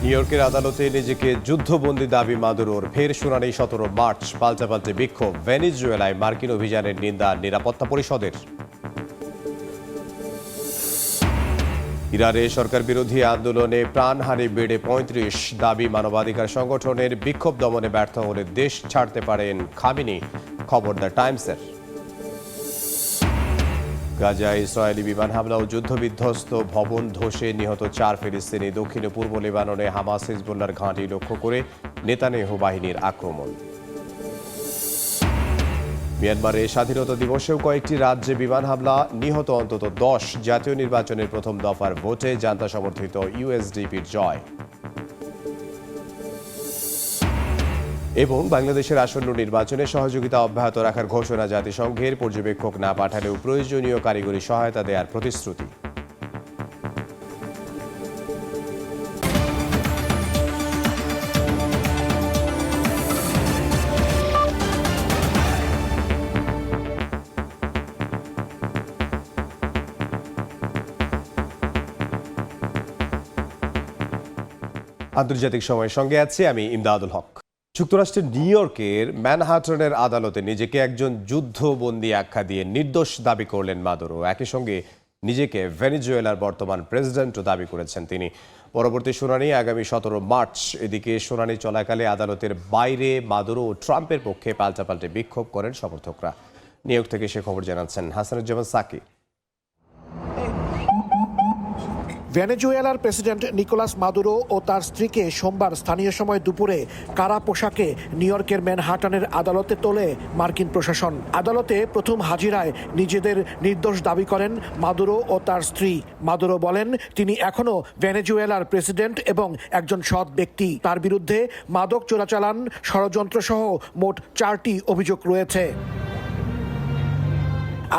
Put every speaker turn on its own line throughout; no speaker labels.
New ইয়র্কের আদালতে নিজেকে যুদ্ধবন্দী দাবি মাদুরোর ফের শুনানি 17 মার্চ। পাল্টাপাল্টে বিক্ষোভ ভেনেজুয়েলায় মার্কিন অভিযানের নিন্দা নিরাপত্তা পরিষদের। ইরানে সরকার বিরোধী আন্দোলনে প্রাণহানি বেড়ে ৩৫। দাবি মানবাধিকার সংগঠনের বিক্ষোভ দমনে ব্যর্থ হলে দেশ ছাড়তে পারেন খামেনি। খবর দ্য টাইমসের। গাজায় ইসরায়েলি বিমান হামলা ও যুদ্ধবিধ্বস্ত ভবন ধসে নিহত ৪ ফিলিস্তিনি। দক্ষিণ ও পূর্ব লেবাননে হামাস হিজবুল্লাহর ঘাঁটি লক্ষ্য করে নেতানিয়াহু বাহিনীর আক্রমণ। মিয়ানমারে স্বাধীনতা দিবসেও কয়েকটি রাজ্যে বিমান হামলা, নিহত অন্তত ১০। জাতীয় নির্বাচনের প্রথম দফার ভোটে জান্তা সমর্থিত ইউএসডিপির জয়। এবং বাংলাদেশের আসন্ন নির্বাচনে সহযোগিতা অব্যাহত রাখার ঘোষণা জাতিসংঘের। পর্যবেক্ষক না পাঠালেও প্রয়োজনীয় কারিগরি সহায়তা দেওয়ার প্রতিশ্রুতি। আন্তর্জাতিক সময়ের সঙ্গে আছি আমি ইমদাদুল হক। যুক্তরাষ্ট্রের নিউ ইয়র্কের ম্যানহাটনের আদালতে নিজেকে একজন যুদ্ধবন্দী আখ্যা দিয়ে নির্দোষ দাবি করলেন মাদুরো। একই সঙ্গে নিজেকে ভেনেজুয়েলার বর্তমান প্রেসিডেন্টও দাবি করেছেন তিনি। পরবর্তী শুনানি আগামী 17 মার্চ। এদিকে শুনানি চলাকালে আদালতের বাইরে মাদুরো ও ট্রাম্পের পক্ষে পাল্টাপাল্টে বিক্ষোভ করেন সমর্থকরা। নিউ ইয়র্ক থেকে সে খবর জানাচ্ছেন হাসানুজ্জামান সাকি।
ভেনেজুয়েলার প্রেসিডেন্ট নিকোলাস মাদুরো ও তার স্ত্রীকে সোমবার স্থানীয় সময় দুপুরে কারা পোশাকে নিউ ইয়র্কের ম্যানহাটনের আদালতে তোলে মার্কিন প্রশাসন। আদালতে প্রথম হাজিরায় নিজেদের নির্দোষ দাবি করেন মাদুরো ও তার স্ত্রী। মাদুরো বলেন তিনি এখনও ভেনেজুয়েলার প্রেসিডেন্ট এবং একজন সৎ ব্যক্তি। তার বিরুদ্ধে মাদক চোরাচালান, ষড়যন্ত্র সহ মোট 4টি অভিযোগ রয়েছে।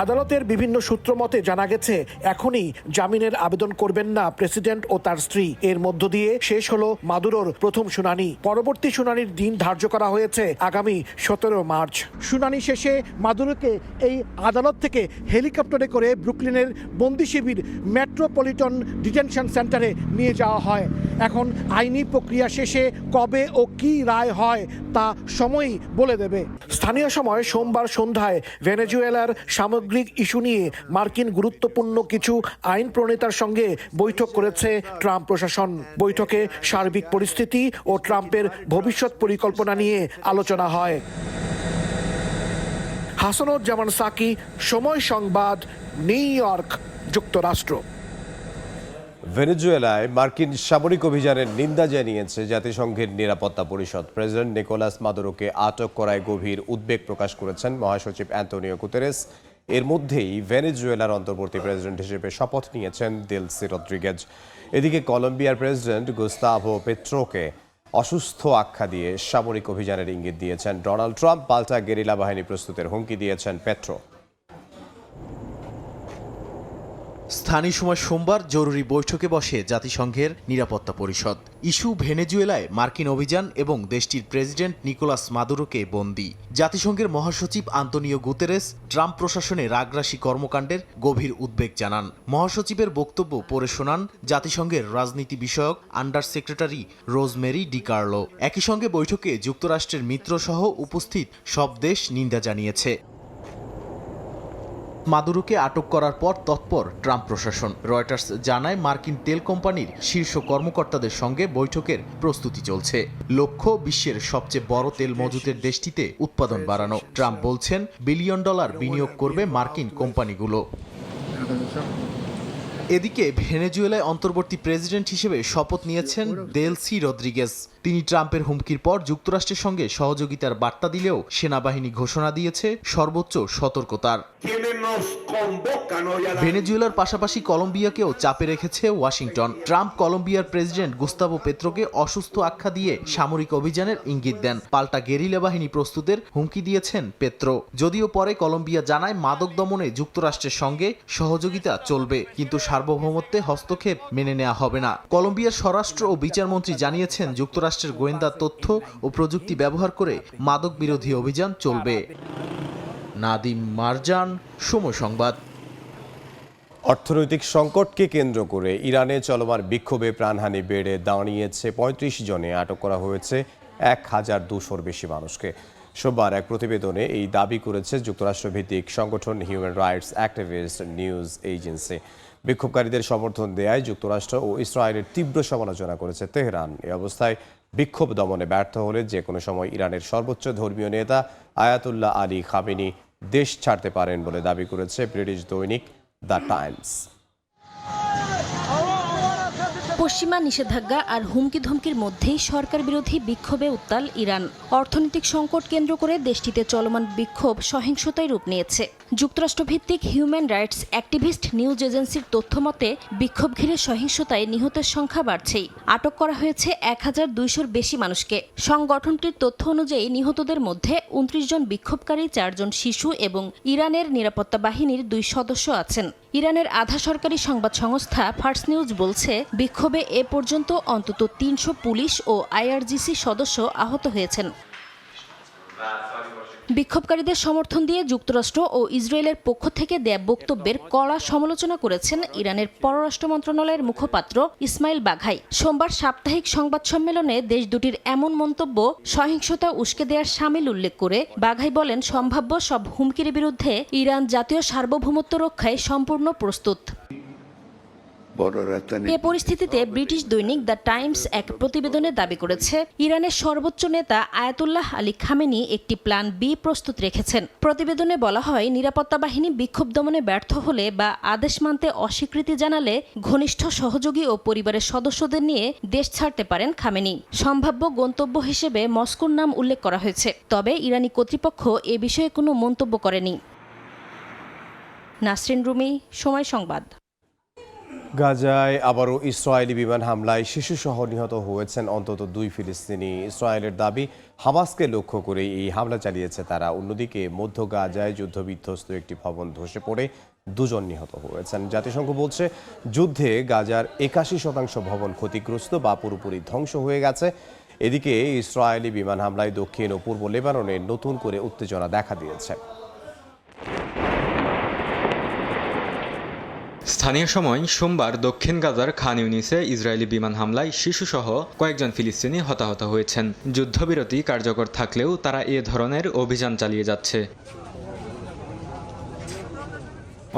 আদালতের বিভিন্ন সূত্র মতে জানা গেছে এখনই জামিনের আবেদন করবেন না প্রেসিডেন্ট ও তার স্ত্রী। এর মধ্য দিয়ে শেষ হলো মাদুরোর প্রথম শুনানি। পরবর্তী শুনানির দিন ধার্য করা হয়েছে আগামী 17 মার্চ। শুনানি শেষে মাদুরোকে এই আদালত থেকে হেলিকপ্টারে করে ব্রুকলিনের বন্দি শিবির মেট্রোপলিটন ডিটেনশন সেন্টারে নিয়ে যাওয়া হয়। এখন আইনি প্রক্রিয়া শেষে কবে ও কি রায় হয় তা সময়ই বলে দেবে। স্থানীয় সময় সোমবার সন্ধ্যায় ভেনেজুয়েলার সামগ্রিক ইস্যু নিয়ে মার্কিন গুরুত্বপূর্ণ কিছু আইন প্রণেতার সঙ্গে বৈঠক করেছে ট্রাম্প প্রশাসন। বৈঠকে সার্বিক পরিস্থিতি ও ট্রাম্পের ভবিষ্যৎ পরিকল্পনা নিয়ে আলোচনা হয়। হাসানুজ্জামান সাকি, সময় সংবাদ, নিউ ইয়র্ক, যুক্তরাষ্ট্র।
ভেনেজুয়েলায় মার্কিন সামরিক অভিযানের নিন্দা জানিয়েছে জাতিসংঘের নিরাপত্তা পরিষদ। প্রেসিডেন্ট নিকোলাস মাদুরোকে আটক করায় গভীর উদ্বেগ প্রকাশ করেছেন মহাসচিব অ্যান্তোনিও গুতেরেস। এর মধ্যেই ভেনেজুয়েলার অন্তর্বর্তী প্রেসিডেন্ট হিসেবে শপথ নিয়েছেন দেলসি রদ্রিগেজ। এদিকে কলম্বিয়ার প্রেসিডেন্ট গুস্তাভো পেট্রোকে অসুস্থ আখ্যা দিয়ে সামরিক অভিযানের ইঙ্গিত দিয়েছেন ডোনাল্ড ট্রাম্প। পাল্টা গেরিলা বাহিনী প্রস্তুতের হুমকি দিয়েছেন পেট্রো।
স্থানীয় সময় সোমবার জরুরি বৈঠকে বসে জাতিসংঘের নিরাপত্তা পরিষদ। ইস্যু ভেনেজুয়েলায় মার্কিন অভিযান এবং দেশটির প্রেসিডেন্ট নিকোলাস মাদুরোকে বন্দী। জাতিসংঘের মহাসচিব আন্তোনিও গুতেরেস ট্রাম্প প্রশাসনের রাগরাশি কর্মকাণ্ডের গভীর উদ্বেগ জানান। মহাসচিবের বক্তব্য পড়ে শোনান জাতিসংঘের রাজনীতি বিষয়ক আন্ডার সেক্রেটারি রোজমেরি ডিকার্লো। একই সঙ্গে বৈঠকে যুক্তরাষ্ট্রের মিত্রসহ উপস্থিত সব দেশ নিন্দা জানিয়েছে। মাদুরোকে আটক করার পর তৎপর ট্রাম্প প্রশাসন। রয়টার্স জানায় মার্কিন তেল কোম্পানির শীর্ষ কর্মকর্তাদের সঙ্গে বৈঠকের প্রস্তুতি চলছে। লক্ষ্য বিশ্বের সবচেয়ে বড় তেল মজুতের দেশটিতে উৎপাদন বাড়ানো। ট্রাম্প বলছেন বিলিয়ন ডলার বিনিয়োগ করবে মার্কিন কোম্পানিগুলো। এদিকে ভেনেজুয়েলায় অন্তর্বর্তী প্রেসিডেন্ট হিসেবে শপথ নিয়েছেন দেলসি রদ্রিগেজ। তিনি ট্রাম্পের হুমকির পর যুক্তরাষ্ট্রের সঙ্গে সহযোগিতার বার্তা দিলেও সেনাবাহিনী ঘোষণা দিয়েছে সর্বোচ্চ সতর্কতার। ভেনেজুয়েলার পাশাপাশি কলম্বিয়াকেও চাপে রেখেছে ওয়াশিংটন। ট্রাম্প কলম্বিয়ার প্রেসিডেন্ট গুস্তাভো পেত্রোকে অসুস্থ আখ্যা দিয়ে সামরিক অভিযানের ইঙ্গিত দেন। পাল্টা গেরিলা বাহিনী প্রস্তুতের হুমকি দিয়েছেন পেত্রো। যদিও পরে কলম্বিয়া জানায় মাদক দমনে যুক্তরাষ্ট্রের সঙ্গে সহযোগিতা চলবে, কিন্তু সার্বভৌমত্বে হস্তক্ষেপ মেনে নেওয়া হবে না। কলম্বিয়ার স্বরাষ্ট্র ও বিচারমন্ত্রী জানিয়েছেন যুক্তরাষ্ট্রের গোয়েন্দা তথ্য ও প্রযুক্তি ব্যবহার করে মাদক বিরোধী অভিযান চলবে। নাদিম মারজান, সময় সংবাদ।
অর্থনৈতিক সংকটকে কেন্দ্র করে ইরানে চলমান বিক্ষোভে প্রাণহানি বেড়ে দাঁড়িয়েছে ৩৫ জনে। আটক করা হয়েছে ১,২০০-র বেশি মানুষকে। সোমবার এক প্রতিবেদনে এই দাবি করেছে যুক্তরাষ্ট্রভিত্তিক সংগঠন human rights activist news agency. বিক্ষোভকারীদের সমর্থন দেয়ায় যুক্তরাষ্ট্র ও ইসরায়েলের তীব্র সমালোচনা করেছে তেহরান। এই অবস্থায় বিক্ষোভ দমনে ব্যর্থ হলে যে কোনো সময় ইরানের সর্বোচ্চ ধর্মীয় নেতা আয়াতুল্লাহ আলী খামেনি দেশ ছাড়তে পারেন বলে দাবি করেছে ব্রিটিশ দৈনিক দ্য টাইমস।
পশ্চিমা নিষেধাজ্ঞা আর হুমকি ধমকির মধ্যেই সরকার বিরোধী বিক্ষোভে উত্তাল ইরান। অর্থনৈতিক সংকট কেন্দ্র করে দেশটিতে চলমান বিক্ষোভ সহিংসতায় রূপ নিয়েছে। যুক্তরাষ্ট্রভিত্তিক হিউম্যান রাইটস অ্যাক্টিভিস্ট নিউজ এজেন্সির তথ্যমতে বিক্ষোভ ঘিরে সহিংসতায় নিহতের সংখ্যা বাড়ছেই। আটক করা হয়েছে ১,২০০-র বেশি মানুষকে। সংগঠনটির তথ্য অনুযায়ী নিহতদের মধ্যে ২৯ জন বিক্ষোভকারী, ৪ জন শিশু এবং ইরানের নিরাপত্তা বাহিনীর ২ সদস্য আছেন। ইরানের আধা সরকারি সংবাদ সংস্থা ফার্স নিউজ বলছে, বিক্ষোভে এ পর্যন্ত অন্তত ৩০০ পুলিশ ও আইআরজিসি সদস্য আহত হয়েছেন। বিক্ষোভকারীদের সমর্থন দিয়ে যুক্তরাষ্ট্র ও ইসরায়েলের পক্ষ থেকে দেয়া বক্তব্যের কড়া সমালোচনা করেছেন ইরানের পররাষ্ট্র মন্ত্রণালয়ের মুখপাত্র ইসমাইল বাঘাই। সোমবার সাপ্তাহিক সংবাদ সম্মেলনে দেশ দুটির এমন মন্তব্য সহিংসতা উস্কে দেওয়ার শামিল উল্লেখ করে বাঘাই বলেন, সম্ভাব্য সব হুমকির বিরুদ্ধে ইরান জাতীয় সার্বভৌমত্ব রক্ষায় সম্পূর্ণ প্রস্তুত। এ পরিস্থিতিতে ব্রিটিশ দৈনিক দ্য টাইমস এক প্রতিবেদনে দাবি করেছে, ইরানের সর্বোচ্চ নেতা আয়াতুল্লাহ আলী খামেনি একটি প্ল্যান বি প্রস্তুত রেখেছেন। প্রতিবেদনে বলা হয়, নিরাপত্তা বাহিনী বিক্ষোভ দমনে ব্যর্থ হলে বা আদেশ মানতে অস্বীকৃতি জানালে ঘনিষ্ঠ সহযোগী ও পরিবারের সদস্যদের নিয়ে দেশ ছাড়তে পারেন খামেনি। সম্ভাব্য গন্তব্য হিসেবে মস্কোর নাম উল্লেখ করা হয়েছে, তবে ইরানি কর্তৃপক্ষ এ বিষয়ে কোনো মন্তব্য করেনি। নাসরিন রুমি, সময় সংবাদ।
গাজায় আবারও ইসরায়েলি বিমান হামলায় শিশুসহ নিহত হয়েছেন অন্তত 2 ফিলিস্তিনি। ইসরায়েলের দাবি, হামাসকে লক্ষ্য করে এই হামলা চালিয়েছে তারা। অন্যদিকে মধ্য গাজায় যুদ্ধবিধ্বস্ত একটি ভবন ধসে পড়ে 2 জন নিহত হয়েছেন। জাতিসংঘ বলছে, যুদ্ধে গাজার 81% ভবন ক্ষতিগ্রস্ত বা পুরোপুরি ধ্বংস হয়ে গেছে। এদিকে ইসরায়েলি বিমান হামলায় দক্ষিণ ও পূর্ব লেবাননে নতুন করে উত্তেজনা দেখা দিয়েছে।
স্থানীয় সময় সোমবার দক্ষিণ গাজার খান ইউনিসে ইসরায়েলি বিমান হামলায় শিশুসহ কয়েকজন ফিলিস্তিনি হতাহত হয়েছেন। যুদ্ধবিরতি কার্যকর থাকলেও তারা এ ধরনের অভিযান চালিয়ে যাচ্ছে।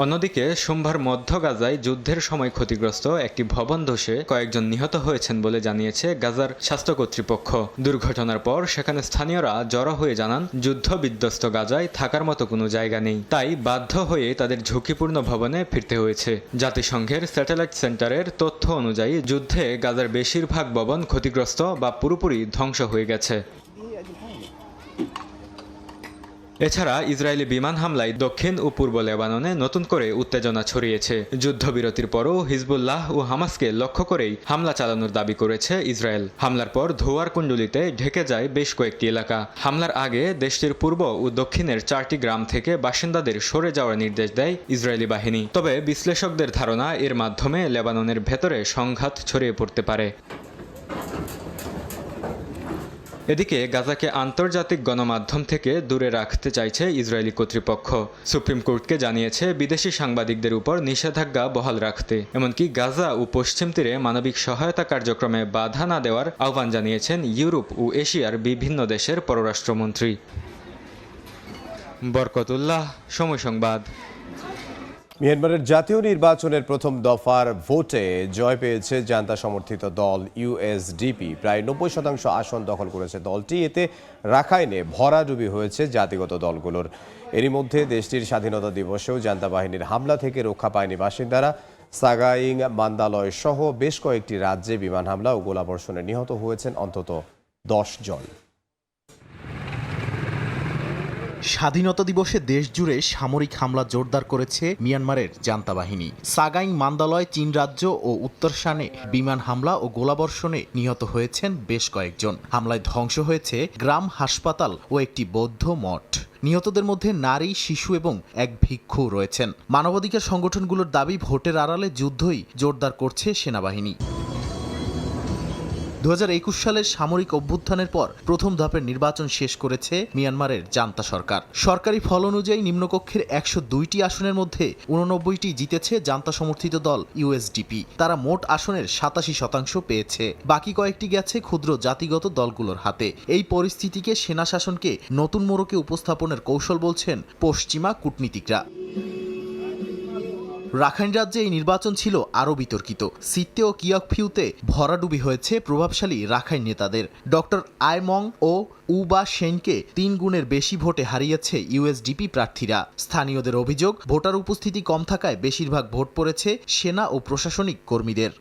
অন্যদিকে সোমবার মধ্য গাজায় যুদ্ধের সময় ক্ষতিগ্রস্ত একটি ভবন ধসে কয়েকজন নিহত হয়েছেন বলে জানিয়েছে গাজার স্বাস্থ্য কর্তৃপক্ষ। দুর্ঘটনার পর সেখানে স্থানীয়রা জড়ো হয়ে জানান, যুদ্ধ বিধ্বস্ত গাজায় থাকার মতো কোনো জায়গা নেই, তাই বাধ্য হয়ে তাদের ঝুঁকিপূর্ণ ভবনে ফিরতে হয়েছে। জাতিসংঘের স্যাটেলাইট সেন্টারের তথ্য অনুযায়ী যুদ্ধে গাজার বেশিরভাগ ভবন ক্ষতিগ্রস্ত বা পুরোপুরি ধ্বংস হয়ে গেছে। এছাড়া ইসরায়েলি বিমান হামলায় দক্ষিণ ও পূর্ব লেবাননে নতুন করে উত্তেজনা ছড়িয়েছে। যুদ্ধবিরতির পরও হিজবুল্লাহ ও হামাসকে লক্ষ্য করেই হামলা চালানোর দাবি করেছে ইসরায়েল। হামলার পর ধোঁয়ার কুণ্ডলিতে ঢেকে যায় বেশ কয়েকটি এলাকা। হামলার আগে দেশটির পূর্ব ও দক্ষিণের 4টি গ্রাম থেকে বাসিন্দাদের সরে যাওয়ার নির্দেশ দেয় ইসরায়েলি বাহিনী। তবে বিশ্লেষকদের ধারণা, এর মাধ্যমে লেবাননের ভেতরে সংঘাত ছড়িয়ে পড়তে পারে। এদিকে গাজাকে আন্তর্জাতিক গণমাধ্যম থেকে দূরে রাখতে চাইছে ইসরায়েলি কর্তৃপক্ষ। সুপ্রিম কোর্টকে জানিয়েছে বিদেশি সাংবাদিকদের উপর নিষেধাজ্ঞা বহাল রাখতে। এমনকি গাজা ও পশ্চিম তীরে মানবিক সহায়তা কার্যক্রমে বাধা না দেওয়ার আহ্বান জানিয়েছেন ইউরোপ ও এশিয়ার বিভিন্ন দেশের পররাষ্ট্রমন্ত্রী। বরকতুল্লাহ, সময় সংবাদ।
মিয়ানমারের জাতীয় নির্বাচনের প্রথম দফার ভোটে জয় পেয়েছে জান্তা সমর্থিত দল ইউএসডিপি। প্রায় 90% আসন দখল করেছে দলটি। এতে রাখাইনে ভরাডুবি হয়েছে জাতিগত দলগুলোর। এরই মধ্যে দেশটির স্বাধীনতা দিবসেও জান্তা বাহিনীর হামলা থেকে রক্ষা পায়নি বাসিন্দারা। সাগাইং, মান্দালয় সহ বেশ কয়েকটি রাজ্যে বিমান হামলা ও গোলাবর্ষণে নিহত হয়েছেন অন্তত 10 জন।
স্বাধীনতা দিবসে দেশজুড়ে সামরিক হামলা জোরদার করেছে মিয়ানমারের জান্তা বাহিনী। সাগাইং, মান্দালয়, চীন রাজ্য ও উত্তর শানে বিমান হামলা ও গোলাবর্ষণে নিহত হয়েছেন বেশ কয়েকজন। হামলায় ধ্বংস হয়েছে গ্রাম, হাসপাতাল ও একটি বৌদ্ধ মঠ। নিহতদের মধ্যে নারী, শিশু এবং এক ভিক্ষু রয়েছেন। মানবাধিকার সংগঠনগুলোর দাবি, ভোটের আড়ালে যুদ্ধই জোরদার করছে সেনাবাহিনী। 2021 সালের সামরিক অভ্যুত্থানের পর প্রথম ধাপের নির্বাচন শেষ করেছে মিয়ানমারের জান্তা সরকার। সরকারি ফল অনুযায়ী নিম্নকক্ষের 102টি আসনের মধ্যে 89টি জিতেছে জান্তা সমর্থিত দল ইউএসডিপি। তারা মোট আসনের 87% পেয়েছে। বাকি কয়েকটি গেছে ক্ষুদ্র জাতিগত দলগুলোর হাতে। এই পরিস্থিতিকে সেনা শাসনকে নতুন মোড়কে উপস্থাপনের কৌশল বলছেন পশ্চিমা কূটনীতিকরা। রাখাইন রাজ্যে এই নির্বাচন ছিল আরও বিতর্কিত। সিত্তে ও কিয়কফিউতে ভরাডুবি হয়েছে প্রভাবশালী রাখাইন নেতাদের। ডক্টর আয়মং ও উবা সেনকে 3 গুণের বেশি ভোটে হারিয়েছে ইউএসডিপি প্রার্থীরা। স্থানীয়দের অভিযোগ, ভোটার উপস্থিতি কম থাকায় বেশিরভাগ ভোট পড়েছে সেনা ও প্রশাসনিক কর্মীদের।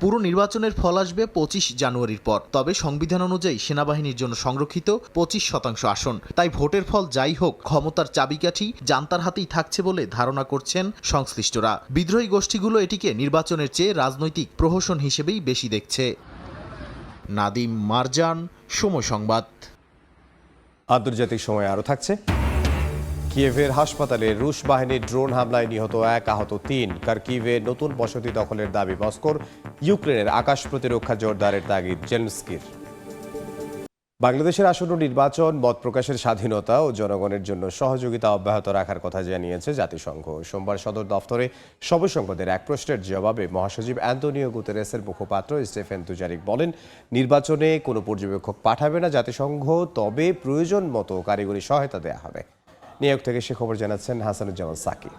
পুরো নির্বাচনের ফল আসবে 25 জানুয়ারির পর। তবে সংবিধান অনুযায়ী সেনাবাহিনীর জন্য সংরক্ষিত 25% আসন। তাই ভোটের ফল যাই হোক, ক্ষমতার চাবিকাঠি জান্তার হাতেই থাকছে বলে ধারণা করছেন সংশ্লিষ্টরা। বিদ্রোহী গোষ্ঠীগুলো এটিকে নির্বাচনের চেয়ে রাজনৈতিক প্রহসন হিসেবেই বেশি দেখছে। নাদিম মারজান, সময় সংবাদ।
আন্তর্জাতিক সময় আরও থাকছে। কিয়েভের হাসপাতালে রুশ বাহিনীর ড্রোন হামলায় নিহত 1, আহত 3। কার্কিভে নতুন বসতি দখলের দাবি মস্কোর। ইউক্রেনের আকাশ প্রতিরক্ষা জোরদারের তাগিদ জেলেনস্কির। বাংলাদেশের আসন্ন নির্বাচন মত প্রকাশের স্বাধীনতা ও জনগণের জন্য সহযোগিতা অব্যাহত রাখার কথা জানিয়েছে জাতিসংঘ। সোমবার সদর দফতরে সবসংবাদের এক প্রশ্নের জবাবে মহাসচিব অ্যান্তোনিও গুতেরেসের মুখপাত্র স্টেফেন দুজারিক বলেন, নির্বাচনে কোনো পর্যবেক্ষক পাঠাবে না জাতিসংঘ, তবে প্রয়োজন মতো কারিগরি সহায়তা দেওয়া হবে। নিউ ইয়র্ক থেকে সে খবর জানাচ্ছেন হাসানুজ্জামান সাকি।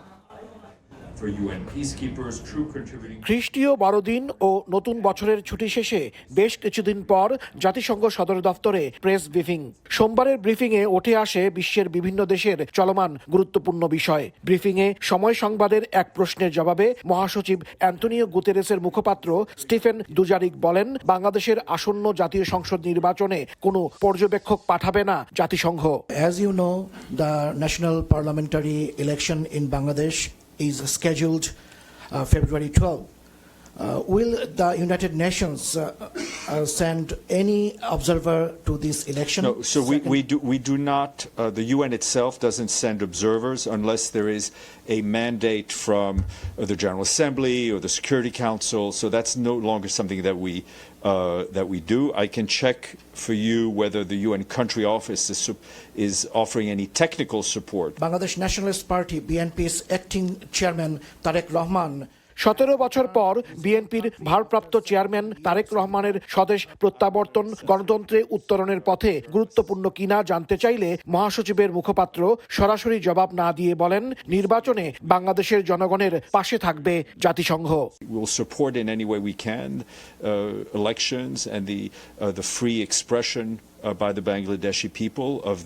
খ্রিস্টীয় বড়দিন ও নতুন বছরের ছুটি শেষে বেশ কিছুদিন পর জাতিসংঘ সদর দফতরে প্রেস ব্রিফিং। সোমবারের ব্রিফিংয়ে উঠে আসে বিশ্বের বিভিন্ন দেশের চলমান গুরুত্বপূর্ণ বিষয়। ব্রিফিংয়ে সময় সংবাদের এক প্রশ্নের জবাবে মহাসচিব অ্যান্তোনিও গুতেরেসের মুখপাত্র স্টিফেন দুজারিক বলেন, বাংলাদেশের আসন্ন জাতীয় সংসদ নির্বাচনে কোনো পর্যবেক্ষক পাঠাবে না জাতিসংঘ।
As you know, the national parliamentary election in Bangladesh is scheduled February 12. Will the United Nations send any observer to this election?
No, so we do not, the UN itself doesn't send observers unless there is a mandate from the General Assembly or the Security Council, so that's no longer something that we do. I can check for you whether the UN country office is offering any technical support.
Bangladesh Nationalist Party, BNP's acting chairman Tarek Rahman
17 বছর পর বিএনপির ভারপ্রাপ্ত chairman Tarique রহমানের স্বদেশ প্রত্যাবর্তন গণতন্ত্রে উত্তরণের পথে গুরুত্বপূর্ণ কিনা জানতে চাইলে মহাসচিবের মুখপাত্র সরাসরি জবাব না দিয়ে বলেন, নির্বাচনে বাংলাদেশের জনগণের পাশে থাকবে জাতিসংঘ।
We will support in any way we can elections and the free expression by the Bangladeshi people of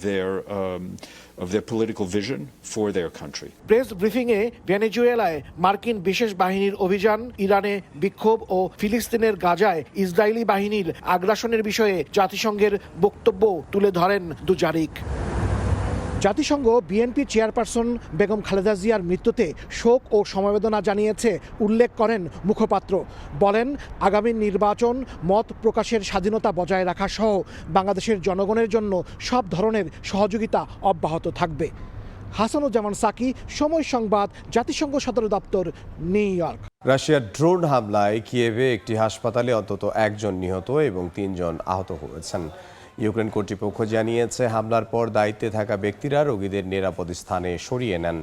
their political vision for their country.
Press ব্রিফিংয়ে ভেনেজুয়েলায় মার্কিন বিশেষ বাহিনীর অভিযান, ইরানে বিক্ষোভ ও ফিলিস্তিনের গাজায় ইসরায়েলি বাহিনীর আগ্রাসনের বিষয়ে জাতিসংঘের বক্তব্য তুলে ধরেন দুজারিক। জাতিসংঘ বিএনপি চেয়ারপারসন বেগম খালেদা জিয়ার মৃত্যুতে শোক ও সমবেদনা জানিয়েছে উল্লেখ করেন মুখপাত্র। বলেন, আগামী নির্বাচন মত প্রকাশের স্বাধীনতা বজায় রাখা সহ বাংলাদেশের জনগণের জন্য সব ধরনের সহযোগিতা অব্যাহত থাকবে। হাসানুজ্জামান সাকি, সময় সংবাদ, জাতিসংঘ সদর দপ্তর, নিউ ইয়র্ক।
রাশিয়ার ড্রোন হামলায় কিয়েভে একটি হাসপাতালে অন্তত 1 জন নিহত এবং 3 জন আহত হয়েছেন। ইউক্রেন কর্তৃপক্ষ জানিয়েছে, হামলার পর দায়িত্বে থাকা ব্যক্তিরা রোগীদের নিরাপদ স্থানে সরিয়ে নেন।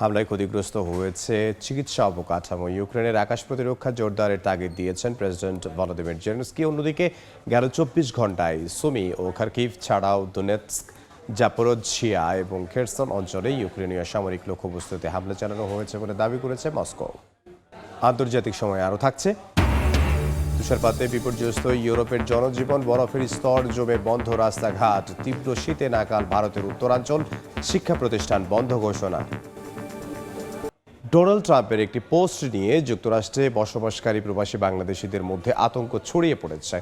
হামলায় ক্ষতিগ্রস্ত হয়েছে চিকিৎসা অবকাঠামো। ইউক্রেনের আকাশ প্রতিরক্ষা জোরদারের তাগিদ দিয়েছেন প্রেসিডেন্ট ভলোদিমির জেলেনস্কি। অন্যদিকে গেল 24 ঘন্টায় সুমি ও খার্কিভ ছাড়াও দোনেৎস্ক, জাপোরোঝিয়া এবং খেরসন অঞ্চলে ইউক্রেনীয় সামরিক লক্ষ্যবস্তুতে হামলা চালানো হয়েছে বলে দাবি করেছে মস্কো। আন্তর্জাতিক সময় আরও থাকছে। তুষারপাতে বিপর্যস্ত ইউরোপের জনজীবন, বরফের স্তর জমে বন্ধ রাস্তাঘাট, তীব্র শীতে নাকাল ভারতের উত্তরাঞ্চল, শিক্ষা প্রতিষ্ঠান বন্ধ ঘোষণা। ডোনাল্ড ট্রাম্পের একটি পোস্ট নিয়ে যুক্তরাষ্ট্রে বসবাসকারী প্রবাসী বাংলাদেশিদের মধ্যে আতঙ্ক ছড়িয়ে পড়েছে।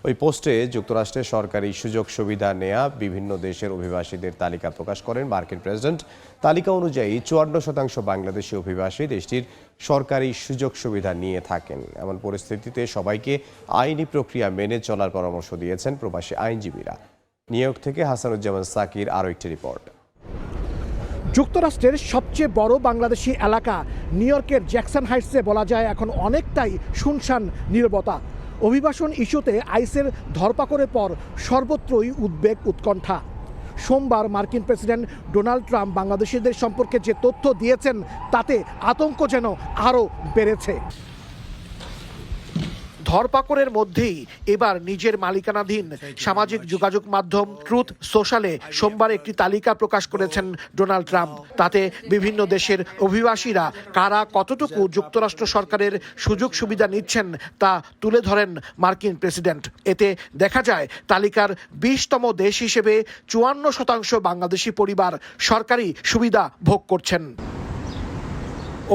ওই পোস্টে যুক্তরাষ্ট্রের সরকারি সুযোগ সুবিধা নেয়া বিভিন্ন দেশের অভিবাসীদের তালিকা প্রকাশ করেন মার্কিন প্রেসিডেন্ট। তালিকা অনুযায়ী 54% বাংলাদেশি অভিবাসী দেশটির সরকারি সুযোগ সুবিধা নিয়ে থাকেন। এমন পরিস্থিতিতে সবাইকে আইনি প্রক্রিয়া মেনে চলার পরামর্শ দিয়েছেন প্রবাসী আইনজীবীরা। নিউ ইয়র্ক থেকে হাসানুজ্জামান সাকির আরও একটি রিপোর্ট।
যুক্তরাষ্ট্রের সবচেয়ে বড় বাংলাদেশি এলাকা নিউ ইয়র্কের জ্যাকসন হাইটসে বলা যায় এখন অনেকটাই শুনশান নীরবতা। অভিবাসন ইস্যুতে আইসের ধরপাকড়ের পর সর্বত্রই উদ্বেগ উৎকণ্ঠা। সোমবার মার্কিন প্রেসিডেন্ট ডোনাল্ড ট্রাম্প বাংলাদেশিদের সম্পর্কে যে তথ্য দিয়েছেন তাতে আতঙ্ক যেন আরও বেড়েছে। ধরপাকড়ের মধ্যেই এবার নিজের মালিকানাধীন সামাজিক যোগাযোগ মাধ্যম ট্রুথ সোশ্যালে সোমবার একটি তালিকা প্রকাশ করেছেন ডোনাল্ড ট্রাম্প। তাতে বিভিন্ন দেশের অভিবাসীরা কারা কতটুকু যুক্তরাষ্ট্র সরকারের সুযোগ সুবিধা নিচ্ছেন তা তুলে ধরেন মার্কিন প্রেসিডেন্ট। এতে দেখা যায় তালিকার 20তম দেশ হিসেবে 54% বাংলাদেশি পরিবার সরকারি সুবিধা ভোগ করছেন।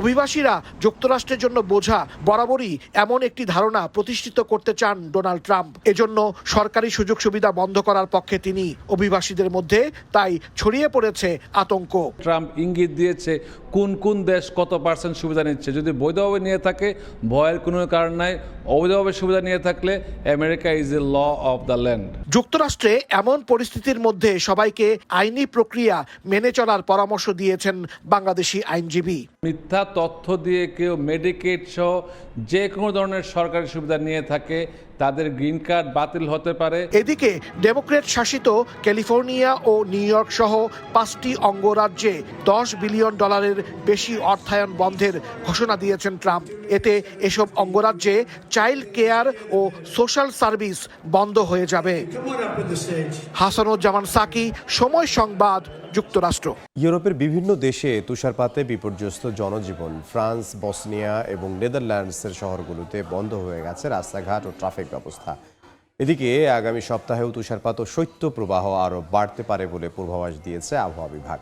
অভিবাসীরা যুক্তরাষ্ট্রের জন্য বোঝা বরাবরই এমন একটি ধারণা প্রতিষ্ঠিত করতে চান ডোনাল্ড ট্রাম্প। এজন্য সরকারি সুযোগ সুবিধা বন্ধ করার পক্ষে তিনি। অভিবাসীদের মধ্যে তাই ছড়িয়ে পড়েছে আতঙ্ক।
ট্রাম্প ইঙ্গিত দিয়েছে কোন কোন দেশ কত % সুবিধা নিচ্ছে। যদি বৈধভাবে নিয়ে থাকে ভয়ের কোনো কারণ নাই, অবৈধভাবে সুবিধা নিয়ে থাকলে America is a law of the land.
যুক্তরাষ্ট্রে এমন পরিস্থিতির মধ্যে সবাইকে আইনি প্রক্রিয়া মেনে চলার পরামর্শ দিয়েছেন বাংলাদেশি আইনজীবী।
মিথ্যা তথ্য দিয়ে কেউ মেডিকেড সহ যে কোনো ধরনের সরকারি সুবিধা নিয়ে থাকে তাদের গ্রিন কার্ড বাতিল হতে পারে।
এদিকে ডেমোক্র্যাট শাসিত ক্যালিফোর্নিয়া ও নিউ ইয়র্ক সহ 5টি অঙ্গরাজ্যে $10 বিলিয়ন বেশি অর্থায়ন বন্ধের ঘোষণা দিয়েছেন ট্রাম্প। এতে এসব অঙ্গরাজ্যে চাইল্ড কেয়ার ও সোশ্যাল সার্ভিস বন্ধ হয়ে যাবে। হাসানুজ্জামান সাকি, সময় সংবাদ, যুক্তরাষ্ট্র।
ইউরোপের বিভিন্ন দেশে তুষারপাতে বিপর্যস্ত জনজীবন। ফ্রান্স, বসনিয়া এবং নেদারল্যান্ডসের শহরগুলোতে বন্ধ হয়ে গেছে রাস্তাঘাট ও ট্রাফিক ব্যবস্থা। এদিকে আগামী সপ্তাহেও তুষারপাত ও শৈত্যপ্রবাহ আরও বাড়তে পারে বলে পূর্বাভাস দিয়েছে আবহাওয়া বিভাগ।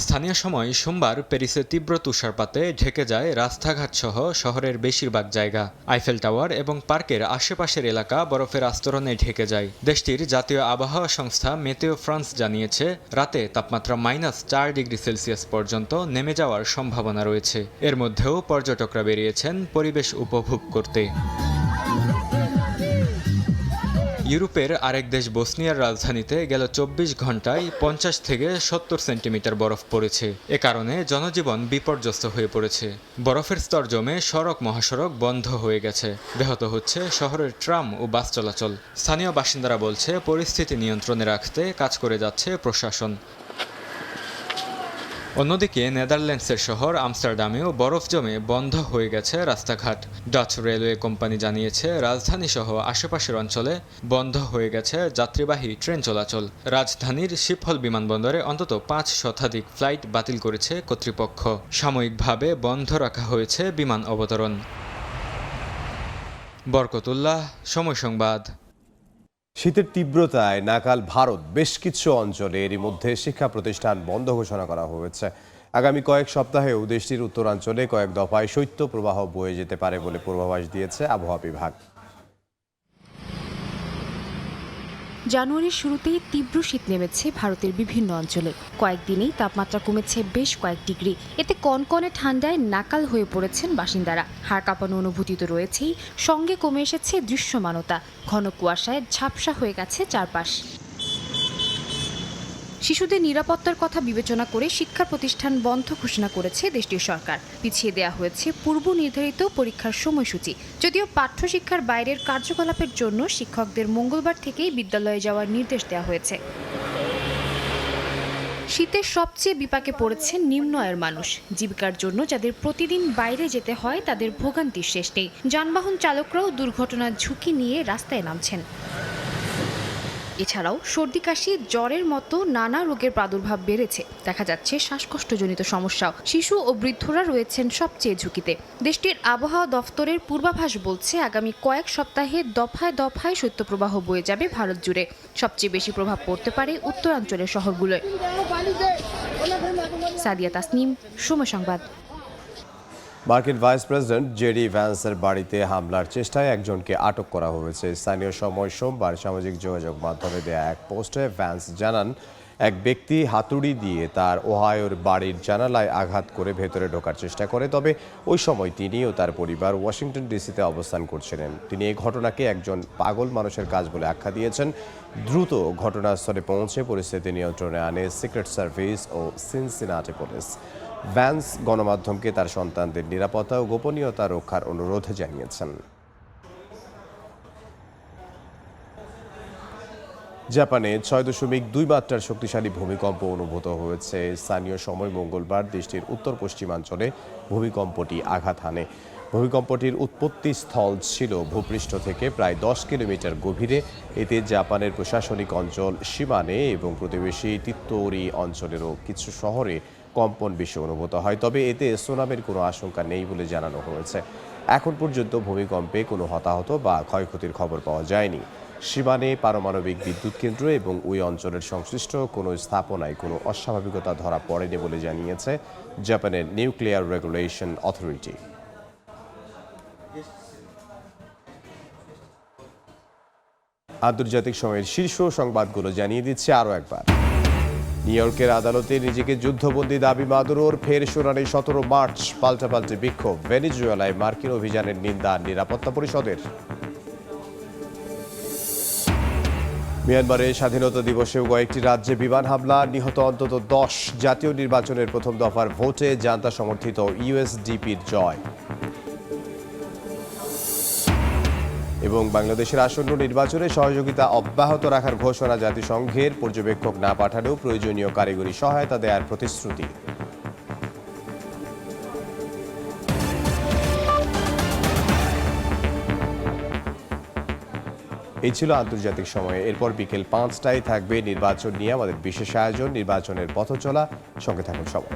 স্থানীয় সময় সোমবার প্যারিসে তীব্র তুষারপাতে ঢেকে যায় রাস্তাঘাট সহ শহরের বেশিরভাগ জায়গা। আইফেল টাওয়ার এবং পার্কের আশেপাশের এলাকা বরফের আস্তরণে ঢেকে যায়। দেশটির জাতীয় আবহাওয়া সংস্থা মেতেও ফ্রান্স জানিয়েছে রাতে তাপমাত্রা -4 ডিগ্রি সেলসিয়াস পর্যন্ত নেমে যাওয়ার সম্ভাবনা রয়েছে। এর মধ্যেও পর্যটকরা বেরিয়েছেন পরিবেশ উপভোগ করতে। ইউরোপের আরেক দেশ বসনিয়ার রাজধানীতে গেল 24 ঘন্টায় 50 থেকে 70 সেন্টিমিটার বরফ পড়েছে। এ কারণে জনজীবন বিপর্যস্ত হয়ে পড়েছে। বরফের স্তর জমে সড়ক মহাসড়ক বন্ধ হয়ে গেছে। ব্যাহত হচ্ছে শহরের ট্রাম ও বাস চলাচল। স্থানীয় বাসিন্দারা বলছে পরিস্থিতি নিয়ন্ত্রণে রাখতে কাজ করে যাচ্ছে প্রশাসন। অন্যদিকে নেদারল্যান্ডসের শহর আমস্টারডামেও বরফ জমে বন্ধ হয়ে গেছে রাস্তাঘাট। ডাচ রেলওয়ে কোম্পানি জানিয়েছে রাজধানী সহ আশেপাশের অঞ্চলে বন্ধ হয়ে গেছে যাত্রীবাহী ট্রেন চলাচল। রাজধানীর শিপহল বিমানবন্দরে অন্তত 5 শতাধিক ফ্লাইট বাতিল করেছে কর্তৃপক্ষ। সাময়িকভাবে বন্ধ রাখা হয়েছে বিমান অবতরণ। বরকতুল্লাহ, সময় সংবাদ।
শীতের তীব্রতায় নাকাল ভারত বেশ কিছু অঞ্চলে এরই মধ্যে শিক্ষা প্রতিষ্ঠান বন্ধ ঘোষণা করা হয়েছে। আগামী কয়েক সপ্তাহেও দেশটির উত্তরাঞ্চলে কয়েক দফায় শৈত্যপ্রবাহ বয়ে যেতে পারে বলে পূর্বাভাস দিয়েছে আবহাওয়া বিভাগ।
জানুয়ারির শুরুতেই তীব্র শীত নেমেছে ভারতের বিভিন্ন অঞ্চলে। কয়েকদিনেই তাপমাত্রা কমেছে বেশ কয়েক ডিগ্রি। এতে কনকনে ঠান্ডায় নাকাল হয়ে পড়েছেন বাসিন্দারা। হাড় কাঁপানো অনুভূতি তো রয়েছেই, সঙ্গে কমে এসেছে দৃশ্যমানতা। ঘন কুয়াশায় ঝাপসা হয়ে গেছে চারপাশ। শিশুদের নিরাপত্তার কথা বিবেচনা করে শিক্ষা প্রতিষ্ঠান বন্ধ ঘোষণা করেছে দেশটির সরকার। পিছিয়ে দেওয়া হয়েছে পূর্ব নির্ধারিত পরীক্ষার সময়সূচি। যদিও পাঠ্যশিক্ষার বাইরের কার্যকলাপের জন্য শিক্ষকদের মঙ্গলবার থেকেই বিদ্যালয়ে যাওয়ার নির্দেশ দেওয়া হয়েছে। শীতের সবচেয়ে বিপাকে পড়েছেন নিম্ন আয়ের মানুষ। জীবিকার জন্য যাদের প্রতিদিন বাইরে যেতে হয় তাদের ভোগান্তির শেষ নেই। যানবাহন চালকরাও দুর্ঘটনার ঝুঁকি নিয়ে রাস্তায় নামছেন। এছাড়াও সর্দি কাশি, জ্বরের মতো নানা রোগের প্রাদুর্ভাব বেড়েছে। দেখা যাচ্ছে শ্বাসকষ্টজনিত সমস্যাও। শিশু ও বৃদ্ধরা রয়েছেন সবচেয়ে ঝুঁকিতে। দেশটির আবহাওয়া দফতরের পূর্বাভাস বলছে আগামী কয়েক সপ্তাহে দফায় দফায় শৈত্যপ্রবাহ বয়ে যাবে ভারত জুড়ে। সবচেয়ে বেশি প্রভাব পড়তে পারে উত্তরাঞ্চলের শহরগুলোয়। সাদিয়া তাসনিম, সময় সংবাদ।
মার্কিন ভাইস প্রেসিডেন্ট জেডি ভ্যান্সের বাড়িতে হামলার চেষ্টায় একজনকে আটক করা হয়েছে। স্থানীয় সময় সোমবার সামাজিক যোগাযোগ মাধ্যমে দেয়া এক পোস্টে ভ্যান্স জানান এক ব্যক্তি হাতুড়ি দিয়ে তার ওহায়োর বাড়ির জানালায় আঘাত করে ভেতরে ঢোকার চেষ্টা করে। তবে ওই সময় তিনি ও তার পরিবার ওয়াশিংটন ডিসিতে অবস্থান করছিলেন। তিনি এই ঘটনাকে একজন পাগল মানুষের কাজ বলে আখ্যা দিয়েছেন। দ্রুত ঘটনাস্থলে পৌঁছে পরিস্থিতি নিয়ন্ত্রণে আনে সিক্রেট সার্ভিস ও সিনসিনাটি পুলিশ। ভ্যান্স গণমাধ্যমকে তার সন্তানদের নিরাপত্তা ও গোপনীয়তা রক্ষার অনুরোধ জানিয়েছেন। জাপানে 6.2 মাত্রার শক্তিশালী ভূমিকম্প অনুভূত হয়েছে। স্থানীয় সময় মঙ্গলবার দেশটির উত্তর পশ্চিমাঞ্চলে ভূমিকম্পটি আঘাত হানে। ভূমিকম্পটির উৎপত্তি স্থল ছিল ভূপৃষ্ঠ থেকে প্রায় 10 কিলোমিটার গভীরে। এতে জাপানের প্রশাসনিক অঞ্চল শিমানে এবং প্রতিবেশী তিত্তোরি অঞ্চলেরও কিছু শহরে কম্পন বেশি অনুভূত হয়, তবে এতে সুনামির কোনো আশঙ্কা নেই বলে জানানো হয়েছে। এখন পর্যন্ত ভূমিকম্পে কোনো হতাহত বা ক্ষয়ক্ষতির খবর পাওয়া যায়নি। শিমানে পারমাণবিক বিদ্যুৎ কেন্দ্র এবং ওই অঞ্চলের সংশ্লিষ্ট কোনো স্থাপনায় কোনো অস্বাভাবিকতা ধরা পড়েনি বলে জানিয়েছে জাপানের নিউক্লিয়ার রেগুলেশন অথরিটি। আন্তর্জাতিক সময়ের শীর্ষ সংবাদগুলো জানিয়ে দিচ্ছে আরও একবার। নিউ ইয়র্কের আদালতে নিজেকে যুদ্ধবন্দী দাবি মাদুরোর, ফের শুনানি 17 মার্চ। পাল্টাপাল্টি বিক্ষোভ, ভেনেজুয়েলায় মার্কিন অভিযানের নিন্দা নিরাপত্তা পরিষদের। মিয়ানমারে স্বাধীনতা দিবসেও কয়েকটি রাজ্যে বিমান হামলা, নিহত অন্তত 10। জাতীয় নির্বাচনের প্রথম দফার ভোটে জান্তা সমর্থিত ইউএসডিপির জয়। এবং বাংলাদেশের আসন্ন নির্বাচনে সহযোগিতা অব্যাহত রাখার ঘোষণা জাতিসংঘের, পর্যবেক্ষক না পাঠালেও প্রয়োজনীয় কারিগরি সহায়তা দেওয়ার প্রতিশ্রুতি। এই ছিল আন্তর্জাতিক সময়ে। এরপর বিকেল 5টায় থাকবে নির্বাচন নিয়ে আমাদের বিশেষ আয়োজন, নির্বাচনের পথচলা। সঙ্গে থাকুন সবাই।